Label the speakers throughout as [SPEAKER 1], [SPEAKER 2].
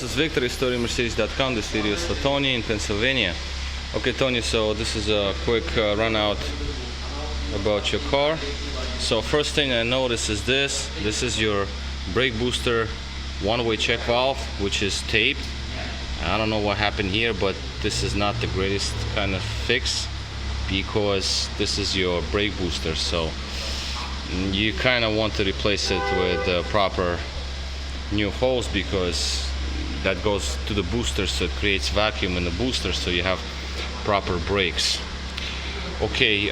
[SPEAKER 1] is Victor, Mercedes.com. This video is for Tony in Pennsylvania. Okay, Tony, so this is a quick run out about your car. So first thing I notice is this is your brake booster one-way check valve, which is taped. I don't know what happened here, but this is not the greatest kind of fix, because this is your brake booster, so you kind of want to replace it with a proper new hose, because that goes to the booster, so it creates vacuum in the booster, so you have proper brakes. Okay,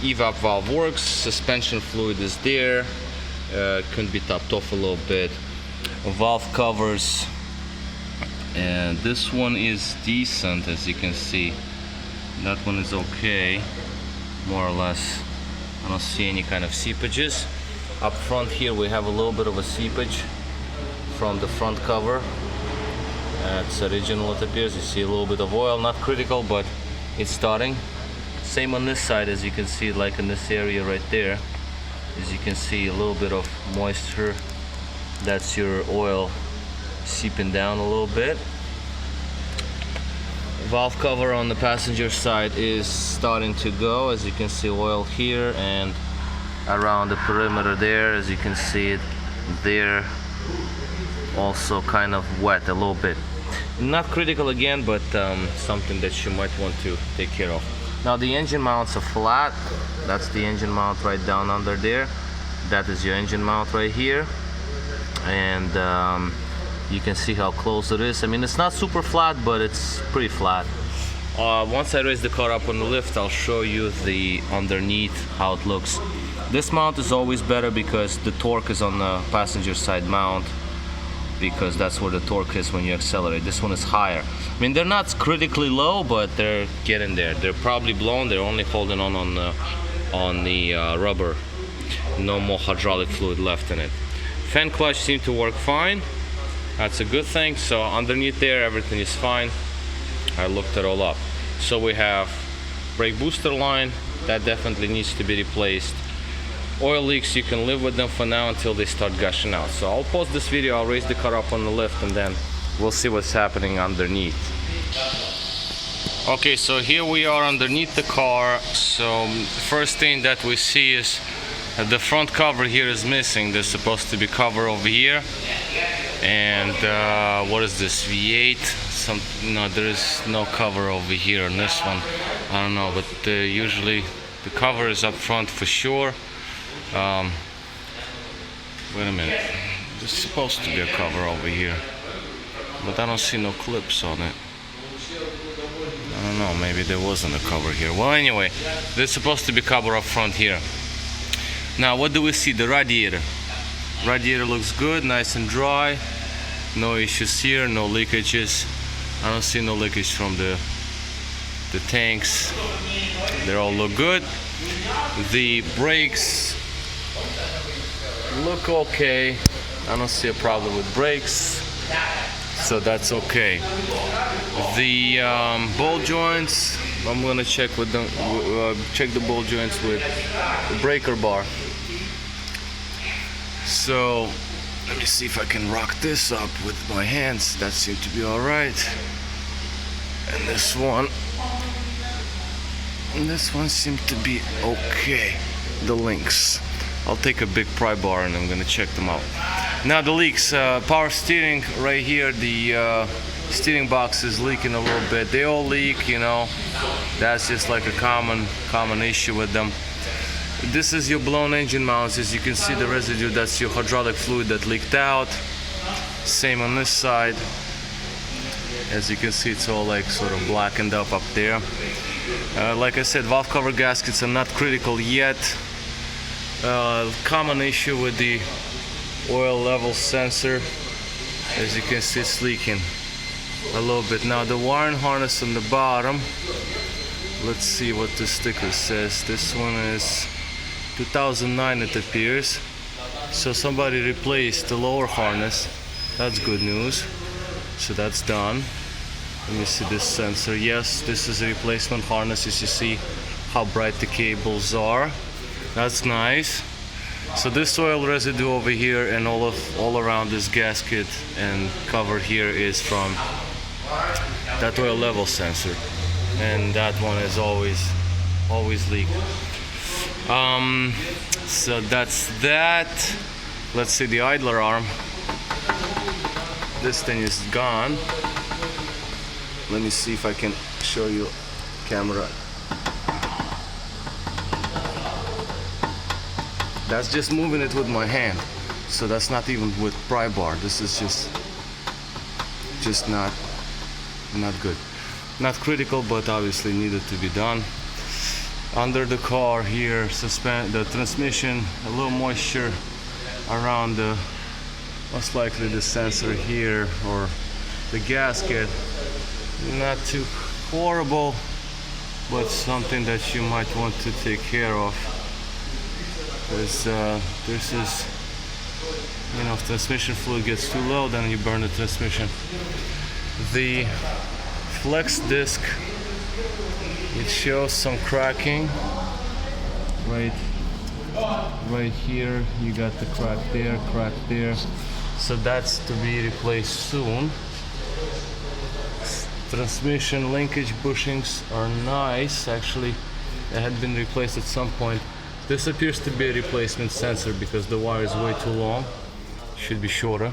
[SPEAKER 1] evap valve works, suspension fluid is there, can be topped off a little bit. Valve covers, and this one is decent, as you can see. That one is okay, more or less. I don't see any kind of seepages. Up front here we have a little bit of a seepage from the front cover. It's original, it appears. You see a little bit of oil, not critical, but it's starting. Same on this side, as you can see, like in this area right there. As you can see, a little bit of moisture. That's your oil seeping down a little bit. Valve cover on the passenger side is starting to go. As you can see, oil here and around the perimeter there. As you can see it there, also kind of wet a little bit. Not critical again, but something that you might want to take care of. Now the engine mounts are flat. That's the engine mount right down under there. That is your engine mount right here, and you can see how close it is. I mean, it's not super flat, but it's pretty flat. Once I raise the car up on the lift, I'll show you the underneath, how it looks. This mount is always better because the torque is on the passenger side mount, because that's where the torque is when you accelerate. This one is higher. I mean, they're not critically low, but they're getting there. They're probably blown. They're only holding on the rubber. No more hydraulic fluid left in it. Fan clutch seemed to work fine. That's a good thing. So underneath there, everything is fine. I looked it all up. So we have brake booster line that definitely needs to be replaced. Oil leaks, you can live with them for now until they start gushing out. So I'll pause this video, I'll raise the car up on the lift, and then we'll see what's happening underneath. Okay, so here we are underneath the car. So the first thing that we see is the front cover here is missing. There's supposed to be cover over here. And what is this, V8? No, there is no cover over here on this one. I don't know, but usually the cover is up front for sure. Wait a minute, there's supposed to be a cover over here, but I don't see no clips on it. I don't know, maybe there wasn't a cover here. Well, anyway, there's supposed to be cover up front here. Now what do we see? The radiator. Radiator looks good, nice and dry. No issues here, no leakages. I don't see no leakage from the tanks. They all look good. The brakes look okay. I don't see a problem with brakes, so that's okay. The ball joints, I'm gonna check with them. Check the ball joints with the breaker bar. So let me see if I can rock this up with my hands. That seems to be all right. And this one seems to be okay. The links. I'll take a big pry bar and I'm gonna check them out. Now the leaks, power steering right here, the steering box is leaking a little bit. They all leak, you know. That's just like a common issue with them. This is your blown engine mounts. As you can see, the residue, that's your hydraulic fluid that leaked out. Same on this side. As you can see, it's all like sort of blackened up there. Like I said, valve cover gaskets are not critical yet. Common issue with the oil level sensor. As you can see, it's leaking a little bit. Now the wiring harness on the bottom, let's see what the sticker says. This one is 2009, it appears. So somebody replaced the lower harness. That's good news. So that's done. Let me see this sensor. Yes, this is a replacement harness. As you see how bright the cables are. That's nice. So this oil residue over here and all around this gasket and cover here is from that oil level sensor, and that one is always leak. So that's that. Let's see the idler arm. This thing is gone. Let me see if I can show you camera. That's just moving it with my hand, so that's not even with pry bar. This is just not good, not critical, but obviously needed to be done. Under the car here, the transmission, a little moisture around the most likely the sensor here or the gasket. Not too horrible, but something that you might want to take care of. Because this is, you know, if transmission fluid gets too low, then you burn the transmission. The flex disc, it shows some cracking. Right here, you got the crack there. So that's to be replaced soon. Transmission linkage bushings are nice. Actually, they had been replaced at some point. This appears to be a replacement sensor because the wire is way too long. Should be shorter.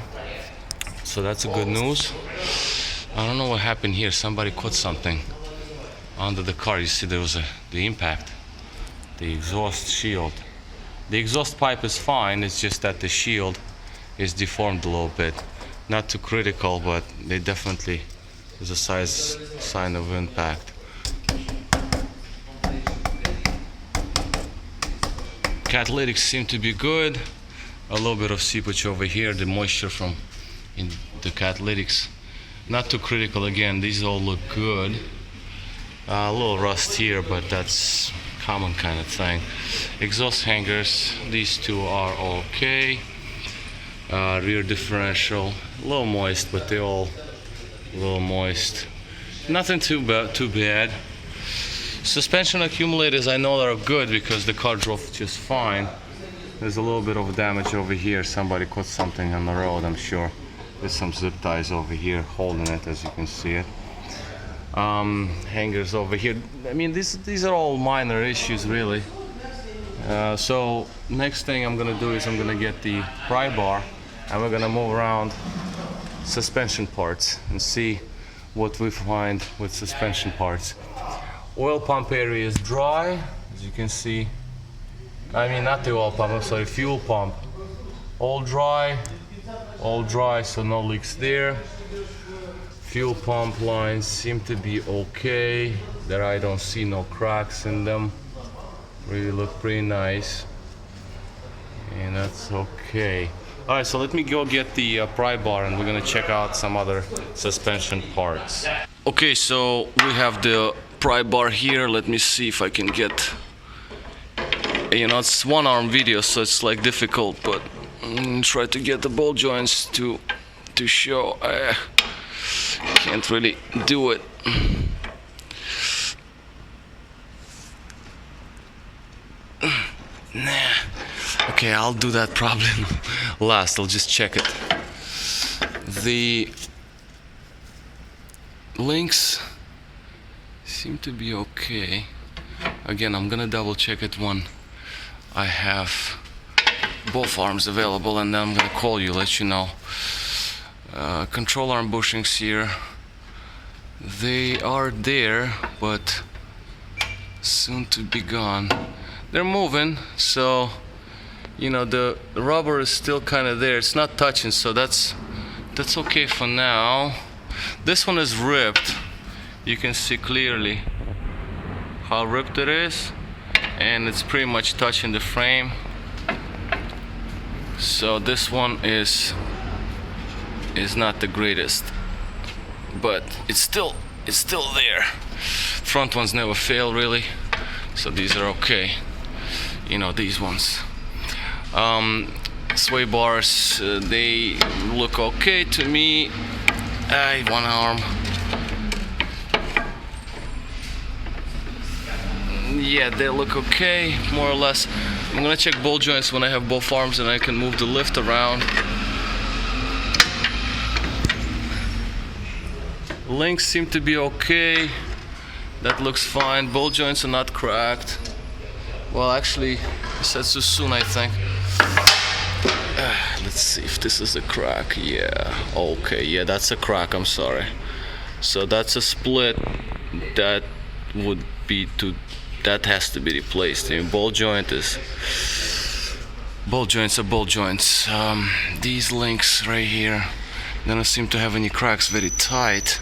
[SPEAKER 1] So that's a good news. I don't know what happened here. Somebody caught something under the car. You see there was the impact. The exhaust shield. The exhaust pipe is fine. It's just that the shield is deformed a little bit. Not too critical, but they definitely is a sign of impact. Catalytics seem to be good. A little bit of seepage over here, the moisture from in the catalytics. Not too critical again, these all look good. A little rust here, but that's common kind of thing. Exhaust hangers, these two are okay. Rear differential, a little moist, but they all a little moist. Nothing too bad. Suspension accumulators I know are good because the car drove just fine. There's a little bit of damage over here. Somebody caught something on the road, I'm sure. There's some zip ties over here holding it, as you can see it. Hangers over here. I mean, these are all minor issues, really. So next thing I'm gonna do is I'm gonna get the pry bar and we're gonna move around suspension parts and see what we find with suspension parts. Oil pump area is dry, as you can see. I mean, not the oil pump, I'm sorry, fuel pump. All dry, so no leaks there. Fuel pump lines seem to be okay. There I don't see no cracks in them. Really look pretty nice. And that's okay. All right, so let me go get the pry bar and we're gonna check out some other suspension parts. Okay, so we have the pry bar here. Let me see if I can get, you know, it's one arm video, so it's like difficult, but try to get the ball joints to show. Can't really do it. Nah. Okay, I'll do that probably last. I'll just check it. The links seem to be okay. Again, I'm gonna double check it when I have both arms available, and then I'm gonna call you, let you know. Control arm bushings here, they are there, but soon to be gone. They're moving, so you know the rubber is still kind of there. It's not touching, so that's okay for now. This one is ripped. You can see clearly how ripped it is, and it's pretty much touching the frame. So this one is not the greatest, but it's still there. Front ones never fail, really, so these are okay. You know, these ones. Sway bars, they look okay to me. One arm. yeah, they look okay, more or less. I'm gonna check ball joints when I have both arms and I can move the lift around. Links seem to be okay. That looks fine. Ball joints are not cracked. Well, actually, I said too soon, I think. Let's see if this is a crack. Yeah, okay, yeah, that's a crack, I'm sorry. So that's a split. That would be that has to be replaced. I mean, ball joints are ball joints. These links right here don't seem to have any cracks, very tight.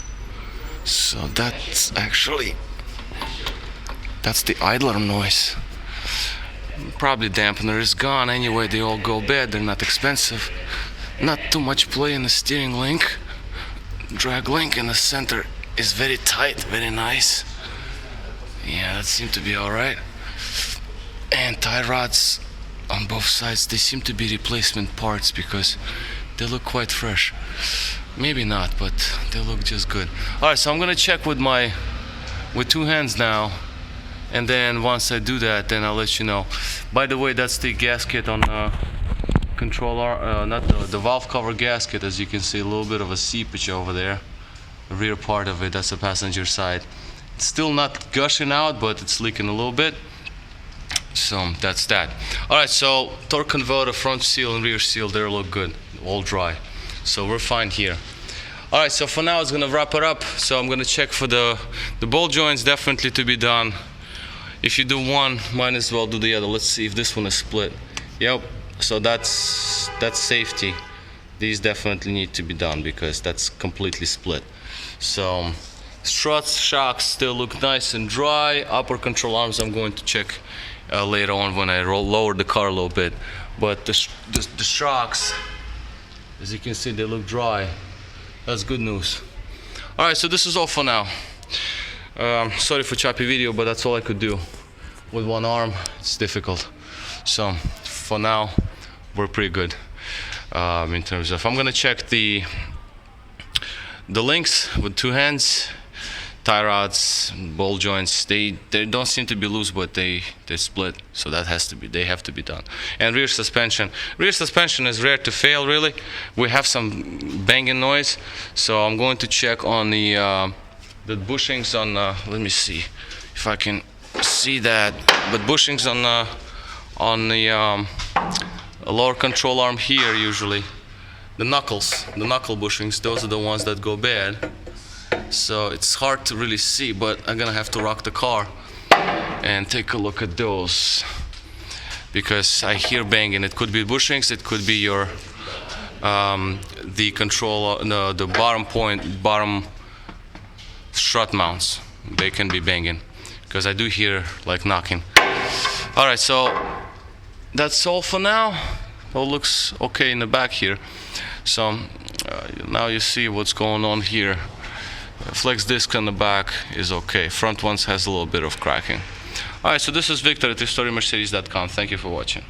[SPEAKER 1] So that's the idler noise. Probably dampener is gone anyway. They all go bad, they're not expensive. Not too much play in the steering link. Drag link in the center is very tight, very nice. Yeah, that seemed to be alright. And tie rods on both sides, they seem to be replacement parts because they look quite fresh. Maybe not, but they look just good. Alright, so I'm gonna check with two hands now, and then once I do that, then I'll let you know. By the way, that's the gasket on controller, not the valve cover gasket. As you can see, a little bit of a seepage over there. The rear part of it, that's the passenger side. It's still not gushing out, but it's leaking a little bit. So that's that. Alright, so torque converter, front seal and rear seal, they look good, all dry. So we're fine here. Alright, so for now it's gonna wrap it up. So I'm gonna check for the ball joints, definitely to be done. If you do one, might as well do the other. Let's see if this one is split. Yep, so that's safety. These definitely need to be done because that's completely split. So struts, shocks still look nice and dry. Upper control arms I'm going to check later on when I lower the car a little bit. But the shocks, as you can see, they look dry. That's good news. Alright, so this is all for now. Sorry for choppy video, but that's all I could do. With one arm, it's difficult. So for now, we're pretty good. In terms of, I'm gonna check the links with two hands. Tie rods, ball joints, they don't seem to be loose, but they split, so that they have to be done. And rear suspension is rare to fail, really. We have some banging noise, so I'm going to check on the bushings on let me see if I can see that, but bushings on the lower control arm here, usually the knuckle bushings, those are the ones that go bad. So it's hard to really see, but I'm gonna have to rock the car and take a look at those because I hear banging. It could be bushings, it could be your the control, no, the bottom strut mounts. They can be banging because I do hear like knocking. All right, so that's all for now. All looks okay in the back here. So now you see what's going on here. Flex disc on the back is okay. Front ones has a little bit of cracking. Alright, so this is Victor at RestoreMercedes.com. Thank you for watching.